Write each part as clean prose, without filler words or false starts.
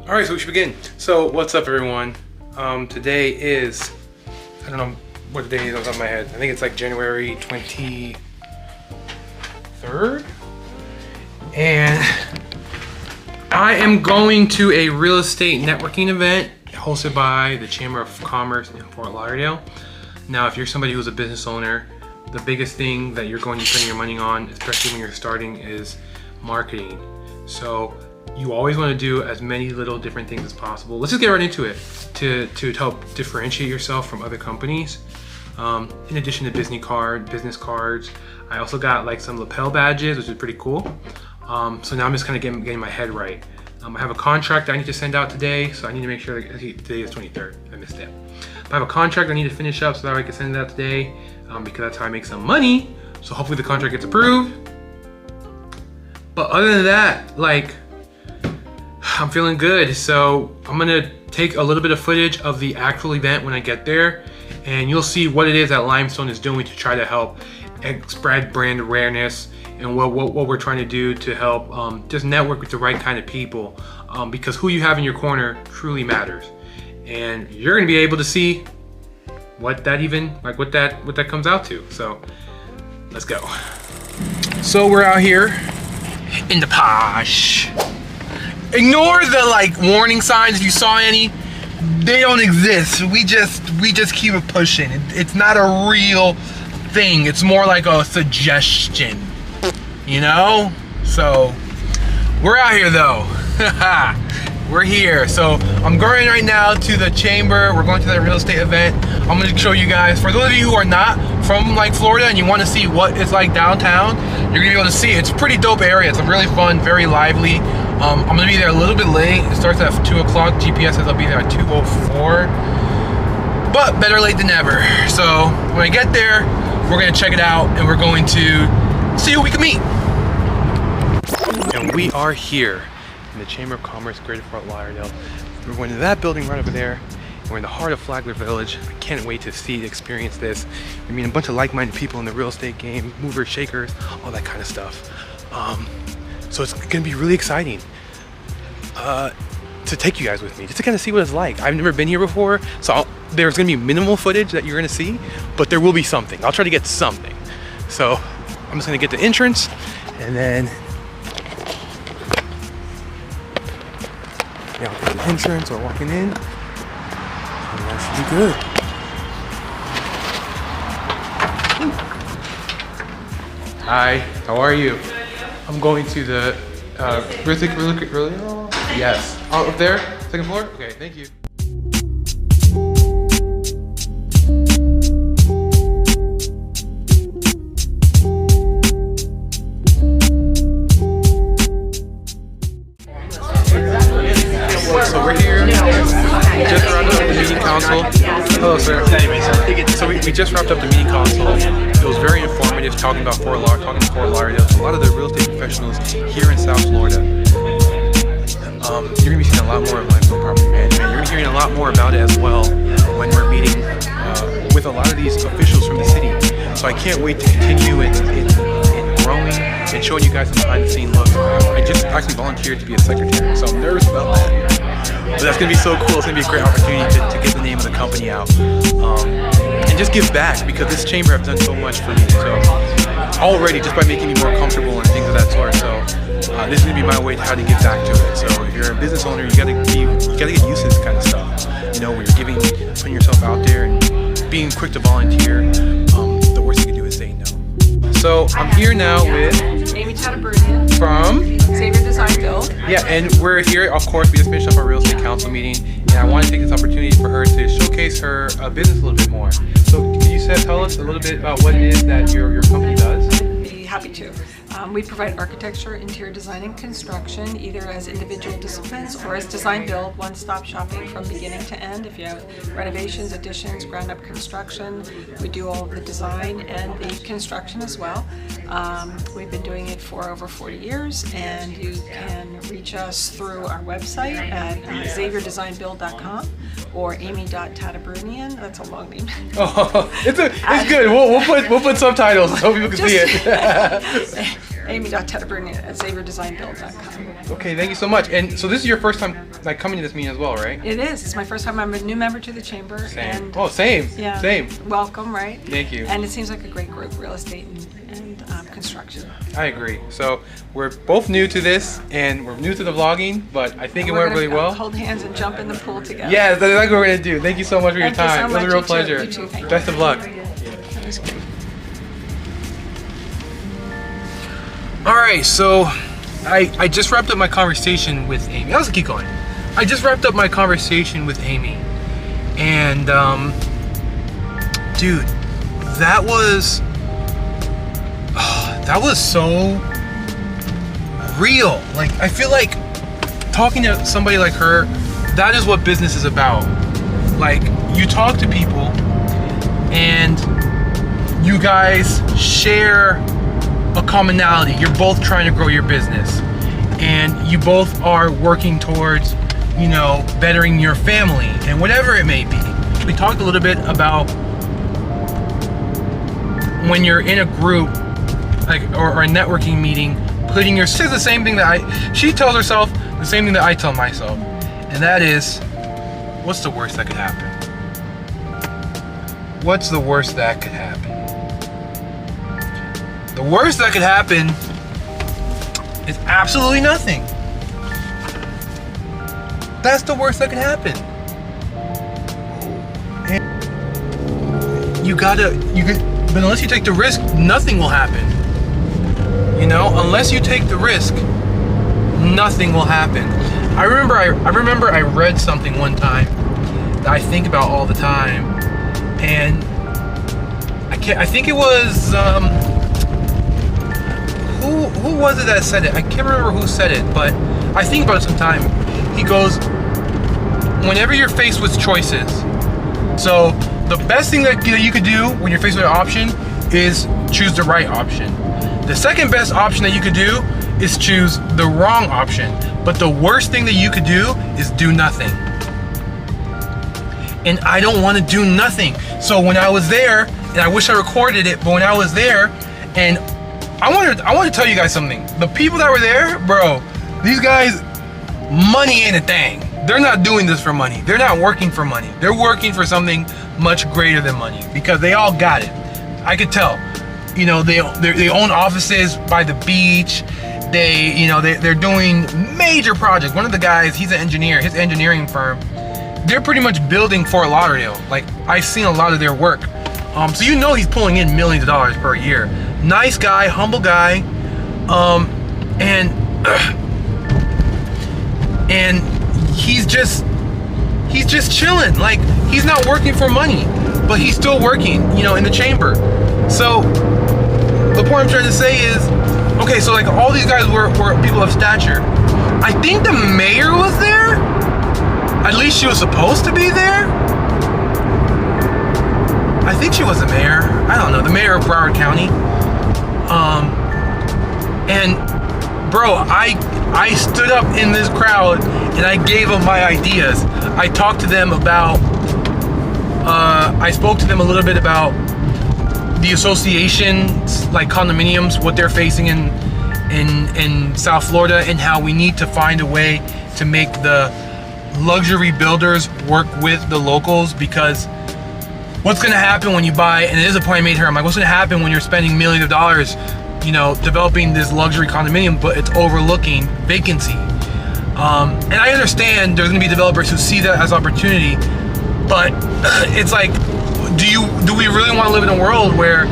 All right, so we should begin. So what's up, everyone? Today is, I don't know what the day is off the top of my head. I think it's like January 23rd. And I am going to a real estate networking event hosted by the Chamber of Commerce in Fort Lauderdale. Now, if you're somebody who's a business owner, the biggest thing that you're going to spend your money on, especially when you're starting, is marketing. So you always want to do as many little different things as possible. Let's just get right into it to help differentiate yourself from other companies. In addition to business cards, I also got like some lapel badges, which is pretty cool. So now I'm just kind of getting my head right. I have a contract I need to send out today, so I need to make sure that today is 23rd. I missed it. But I have a contract I need to finish up so that I can send it out today, because that's how I make some money. So hopefully the contract gets approved. But other than that, like, I'm feeling good. So I'm gonna take a little bit of footage of the actual event when I get there, and you'll see what it is that Limestone is doing to try to help spread brand awareness and what we're trying to do to help just network with the right kind of people, because who you have in your corner truly matters. And you're gonna be able to see what that comes out to. So let's go. So we're out here in the posh. Ignore the like warning signs if you saw any. They don't exist. We just keep it pushing. It's not a real thing. It's more like a suggestion, you know? So we're out here though. We're here. So I'm going right now to the chamber. We're going to that real estate event. I'm going to show you guys. For those of you who are not from like Florida and you want to see what it's like downtown, you're going to be able to see. It's a pretty dope area. It's a really fun, very lively. I'm going to be there a little bit late. It starts at 2 o'clock. GPS says I'll be there at 2:04. But better late than never. So when I get there, we're going to check it out and we're going to see who we can meet. And we are here in the Chamber of Commerce, Greater Fort Lauderdale. We're going to that building right over there. We're in the heart of Flagler Village. I can't wait to experience this. I mean, a bunch of like-minded people in the real estate game, movers, shakers, all that kind of stuff. So it's gonna be really exciting to take you guys with me, just to kind of see what it's like. I've never been here before, so there's gonna be minimal footage that you're gonna see, but there will be something. I'll try to get something. So I'm just gonna get the entrance, and then I'll get the entrance or walking in, and that should be good. Hi, how are you? I'm going to the really? Yes. Oh, up there? Second floor? Okay, thank you. So we're here. We just wrapped up the meeting console. Hello, sir. So we just wrapped up the meeting console. It was very informative, talking about Fort Lauderdale, to a lot of the real estate professionals here in South Florida. You're gonna be seeing a lot more of Limestone Property Management. You're gonna be hearing a lot more about it as well when we're meeting with a lot of these officials from the city. So I can't wait to continue in growing and showing you guys some behind the scenes look. I just actually volunteered to be a secretary, so I'm nervous about that. But that's gonna be so cool. It's gonna be a great opportunity to get the name of the company out. And just give back, because this chamber has done so much for me. So already, just by making me more comfortable and things of that sort. So this is gonna be my way to how to give back to it. So if you're a business owner, you gotta get used to this kind of stuff. You know, when you're putting yourself out there and being quick to volunteer, the worst you can do is say no. So I'm here now with Amy from Xavier Design Build. Yeah, and we're here, of course, we just finished up our real estate council meeting, and I want to take this opportunity for her to showcase her business a little bit more. So can you tell us a little bit about what it is that your company does? I'd be happy to. We provide architecture, interior design, and construction, either as individual disciplines or as design build, one-stop shopping from beginning to end. If you have renovations, additions, ground-up construction, we do all of the design and the construction as well. We've been doing it for over 40 years, and you can reach us through our website at xavierdesignbuild.com or amy.tatabrunian. That's a long name. Oh, it's good. We'll put subtitles so people can see it. amy.tetterburn@xavierdesignbuild.com. Okay, thank you so much. And so this is your first time like coming to this meeting as well, right? It is. It's my first time. I'm a new member to the chamber. Same. And Oh, same. yeah, Same. welcome, right? Thank you. And it seems like a great group, real estate and construction. I agree. So we're both new to this, and we're new to the vlogging, but I think it We're went gonna really well. Hold hands and jump in the pool together. Yeah, that's exactly what we're gonna do. Thank you so much for your Thank you so time. It was a much. real You too. pleasure. You too. Thank you. Best of luck. That was great. All right, so I just wrapped up my conversation with Amy. Let's keep going. I just wrapped up my conversation with Amy, and dude, that was so real. Like, I feel like talking to somebody like her, that is what business is about. Like, you talk to people and you guys share a commonality. You're both trying to grow your business, and you both are working towards, you know, bettering your family and whatever it may be. We talked a little bit about when you're in a group, like, or a networking meeting, putting your, says the same thing that she tells herself, the same thing that I tell myself, and that is, what's the worst that could happen? What's the worst that could happen? The worst that could happen is absolutely nothing. That's the worst that could happen. And but unless you take the risk, nothing will happen. You know, unless you take the risk, nothing will happen. I remember I read something one time that I think about all the time, and I think it was who was it that said it? I can't remember who said it, but I think about it sometime. He goes, whenever you're faced with choices, so the best thing that you could do when you're faced with an option is choose the right option. The second best option that you could do is choose the wrong option. But the worst thing that you could do is do nothing. And I don't want to do nothing. So when I was there, and I wish I recorded it, but when I was there, and I want to tell you guys something. The people that were there, bro, these guys, money ain't a thing. They're not doing this for money. They're not working for money. They're working for something much greater than money, because they all got it. I could tell. You know, they own offices by the beach. They're doing major projects. One of the guys, he's an engineer. His engineering firm, they're pretty much building Fort Lauderdale. Like, I've seen a lot of their work. So you know he's pulling in millions of dollars per year. Nice guy, humble guy, and he's just chilling. Like, he's not working for money, but he's still working, you know, in the chamber. So the point I'm trying to say is, okay, so like all these guys were people of stature. I think the mayor was there. At least she was supposed to be there. I think she was the mayor. I don't know, the mayor of Broward County. And bro, I stood up in this crowd and I gave them my ideas. I talked to them about, I spoke to them a little bit about the associations, like condominiums, what they're facing in South Florida, and how we need to find a way to make the luxury builders work with the locals. Because what's going to happen when you buy, and it is a point I made here, I'm like, what's going to happen when you're spending millions of dollars, you know, developing this luxury condominium, but it's overlooking vacancy? And I understand there's going to be developers who see that as opportunity, but it's like, do we really want to live in a world where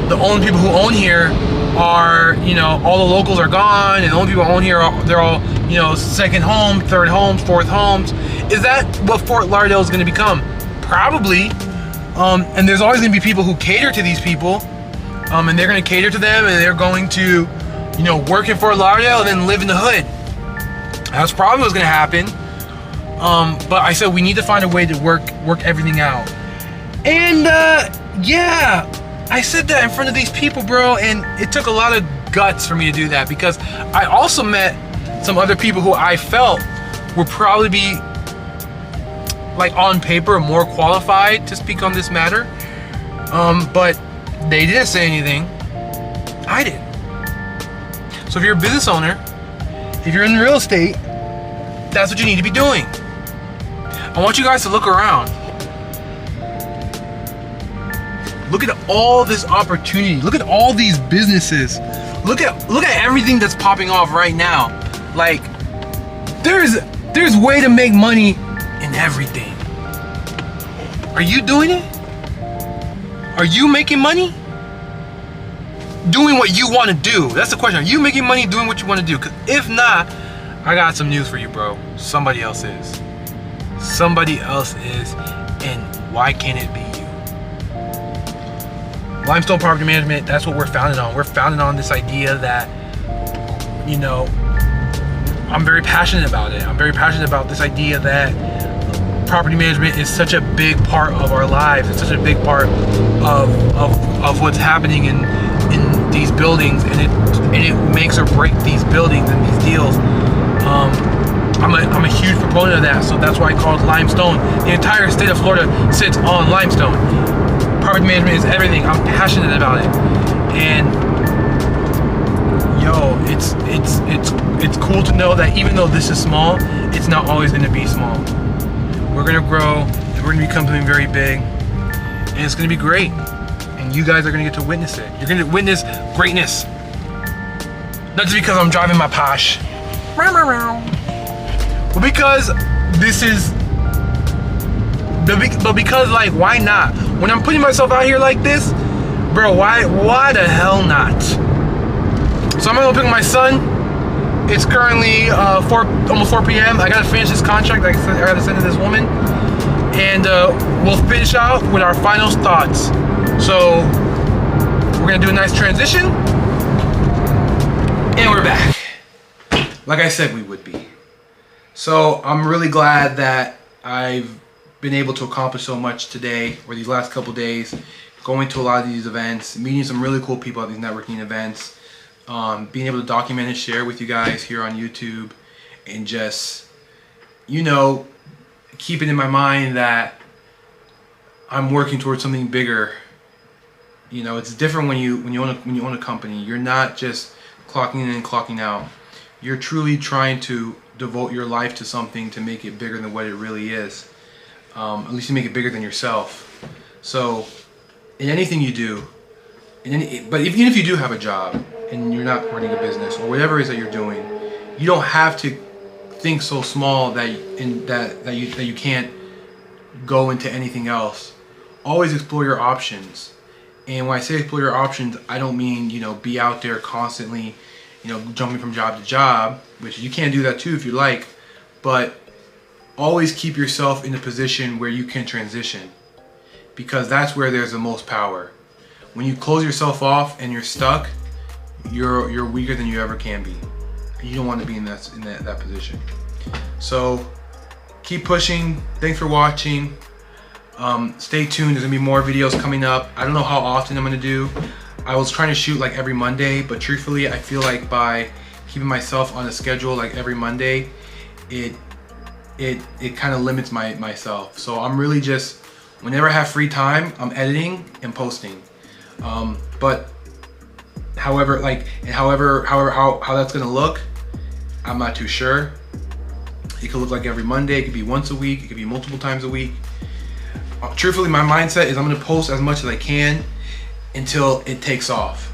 the only people who own here are, you know, all the locals are gone, and the only people who own here they're all, you know, second home, third homes, fourth homes? Is that what Fort Lauderdale is going to become? Probably. And there's always going to be people who cater to these people, and they're going to cater to them, and they're going to, you know, work in Fort Lauderdale and then live in the hood. That's probably what's going to happen. But I said we need to find a way to work everything out. And yeah, I said that in front of these people, bro, and it took a lot of guts for me to do that, because I also met some other people who I felt would probably be, like, on paper more qualified to speak on this matter, but they didn't say anything. I did. So if you're a business owner, if you're in real estate, that's what you need to be doing. I want you guys to look around. Look at all this opportunity. Look at all these businesses. Look at everything that's popping off right now. Like, there's way to make money in everything. Are you doing it? Are you making money? Doing what you want to do. That's the question. Are you making money doing what you want to do? Because if not, I got some news for you, bro. Somebody else is. Somebody else is, and why can't it be you? Limestone Property Management, that's what we're founded on. We're founded on this idea that, you know, I'm very passionate about it. I'm very passionate about this idea that property management is such a big part of our lives. It's such a big part of what's happening in these buildings, and it makes or breaks these buildings and these deals. I'm a huge proponent of that, so that's why I call it limestone. The entire state of Florida sits on limestone. Property management is everything. I'm passionate about it, and yo, it's cool to know that even though this is small, it's not always going to be small. We're going to grow, and we're going to become something very big, and it's going to be great. And you guys are going to get to witness it. You're going to witness greatness. Not just because I'm driving my Porsche, but because this is, but because, like, why not? When I'm putting myself out here like this, bro, why the hell not? So I'm gonna pick up my son. It's currently almost 4 p.m. I gotta finish this contract. Like I said, I gotta send to this woman, and we'll finish out with our final thoughts. So we're gonna do a nice transition, and we're back. Like I said, we would be. So I'm really glad that I've been able to accomplish so much today, or these last couple days, going to a lot of these events, meeting some really cool people at these networking events, being able to document and share with you guys here on YouTube, and just, you know, keeping in my mind that I'm working towards something bigger. You know, it's different when you own a company. You're not just clocking in and clocking out. You're truly trying to devote your life to something to make it bigger than what it really is. At least you make it bigger than yourself. So in anything you do, but even if you do have a job and you're not running a business or whatever it is that you're doing, you don't have to think so small that you can't go into anything else. Always explore your options. And when I say explore your options, I don't mean, you know, be out there constantly, you know, jumping from job to job, which you can do that too if you like, but always keep yourself in a position where you can transition, because that's where there's the most power. When you close yourself off and you're stuck, you're weaker than you ever can be. You don't want to be in that position. So keep pushing. Thanks for watching. Stay tuned. There's gonna be more videos coming up. I don't know how often I'm gonna do. I was trying to shoot like every Monday, but truthfully, I feel like by keeping myself on a schedule like every Monday, it kind of limits myself. So I'm really just, whenever I have free time, I'm editing and posting. But however how that's gonna look, I'm not too sure. It could look like every Monday. It could be once a week. It could be multiple times a week. Truthfully, my mindset is I'm gonna post as much as I can until it takes off.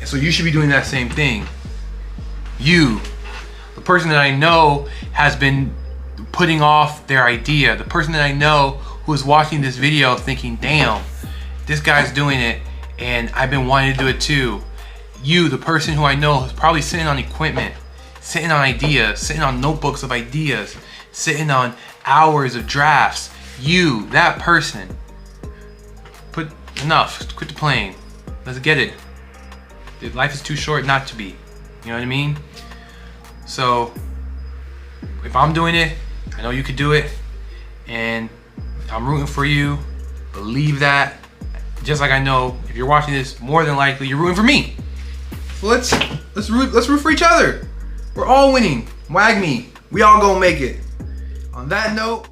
And so you should be doing that same thing. You, the person that I know has been putting off their idea, the person that I know who is watching this video thinking, damn, this guy's doing it and I've been wanting to do it too. You, the person who I know is probably sitting on equipment, sitting on ideas, sitting on notebooks of ideas, sitting on hours of drafts. You, that person, enough, quit the playing. Let's get it. Dude, life is too short not to be. You know what I mean? So if I'm doing it, I know you could do it, and I'm rooting for you. Believe that. Just like I know if you're watching this, more than likely you're rooting for me. So let's root for each other. We're all winning. Wag me. We all gonna make it. On that note,